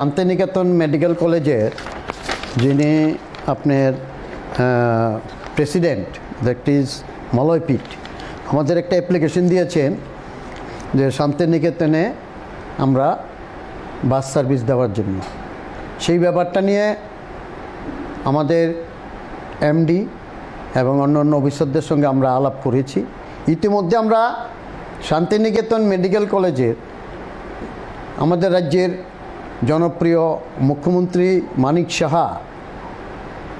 Santiniketan medical কলেজের যিনি আপনার প্রেসিডেন্ট দ্যাট ইজ মলয়পীঠ আমাদের একটা অ্যাপ্লিকেশন দিয়েছেন যে শান্তিনিকেতনে আমরা বাস সার্ভিস দেওয়ার জন্য। সেই ব্যাপারটা নিয়ে আমাদের এমডি এবং অন্যান্য অফিসারদের সঙ্গে আমরা আলাপ করেছি। ইতিমধ্যে আমরা শান্তিনিকেতন মেডিকেল কলেজের আমাদের রাজ্যের জনপ্রিয় মুখ্যমন্ত্রী মানিক সাহা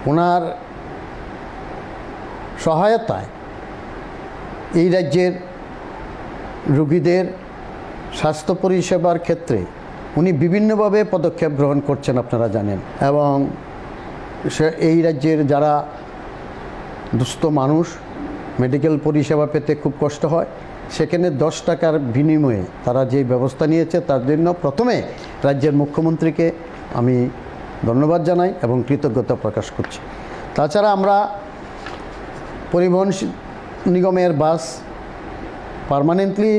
ওনার সহায়তায় এই রাজ্যের রোগীদের স্বাস্থ্য পরিষেবার ক্ষেত্রে উনি বিভিন্নভাবে পদক্ষেপ গ্রহণ করছেন আপনারা জানেন। এবং এই রাজ্যের যারা দুস্থ মানুষ মেডিকেল পরিষেবা পেতে খুব কষ্ট হয়, সেখানে 10 টাকার বিনিময়ে তারা যে ব্যবস্থা নিয়েছে তার জন্য প্রথমে রাজ্যের মুখ্যমন্ত্রীকে আমি ধন্যবাদ জানাই এবং কৃতজ্ঞতা প্রকাশ করছি। তাছাড়া আমরা পরিবহন নিগমের বাস পার্মানেন্টলি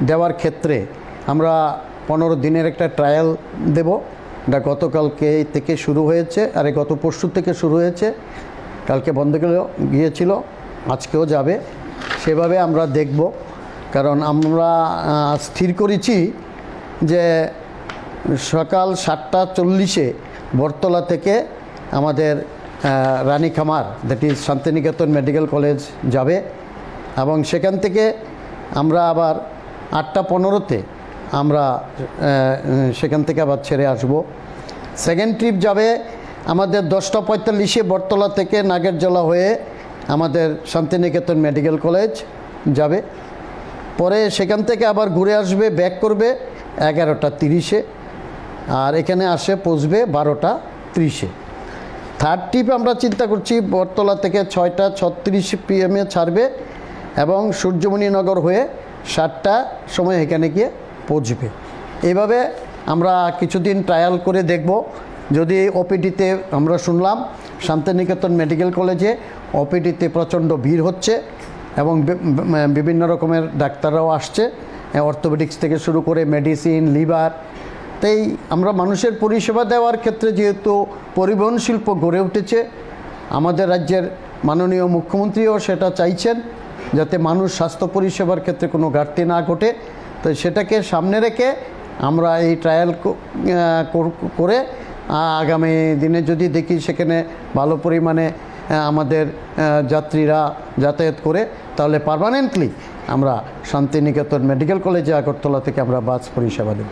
দেওয়ার ক্ষেত্রে আমরা 15 দিনের একটা ট্রায়াল দেব। এটা গতকালকে থেকে শুরু হয়েছে, আরে গত পরশু থেকে শুরু হয়েছে, কালকে বন্ধ গিয়েছিল, আজকেও যাবে। সেভাবে আমরা দেখব, কারণ আমরা স্থির করেছি যে সকাল 7:40 বটতলা থেকে আমাদের Ranikhamar that is Santiniketan medical college যাবে এবং সেখান থেকে আমরা আবার 8:15 আমরা সেখান থেকে আবার ছেড়ে আসব। সেকেন্ড ট্রিপ যাবে আমাদের 10:45 বটতলা থেকে নাগেরজলা হয়ে আমাদের শান্তিনিকেতন মেডিকেল কলেজ যাবে। পরে সেখান থেকে আবার ঘুরে আসবে, ব্যাক করবে 11:30 আর এখানে আসে পৌঁছবে 12:30। থার্ড ট্রিপ আমরা চিন্তা করছি বটতলা থেকে 6:36 PM ছাড়বে এবং সূর্যমণিনগর হয়ে 7টার সময় এখানে গিয়ে পৌঁছবে। এইভাবে আমরা কিছুদিন ট্রায়াল করে দেখব। যদি ওপিডিতে আমরা শুনলাম শান্তিনিকেতন মেডিকেল কলেজে ওপিডিতে প্রচণ্ড ভিড় হচ্ছে এবং বিভিন্ন রকমের ডাক্তাররাও আসছে, অর্থোপেডিক্স থেকে শুরু করে মেডিসিন, লিভার। তাই আমরা মানুষের পরিষেবা দেওয়ার ক্ষেত্রে যেহেতু পরিবহন শিল্প গড়ে উঠেছে, আমাদের রাজ্যের মাননীয় মুখ্যমন্ত্রীও সেটা চাইছেন যাতে মানুষ স্বাস্থ্য পরিষেবার ক্ষেত্রে কোনো ঘাটতি না ঘটে। তো সেটাকে সামনে রেখে আমরা এই ট্রায়াল করে আগামী দিনে যদি দেখি সেখানে ভালো পরিমাণে আমাদের যাত্রীরা যাতায়াত করে, তাহলে পার্মানেন্টলি আমরা শান্তিনিকেতন মেডিকেল কলেজে আগরতলা থেকে আমরা বাস পরিষেবা দেব।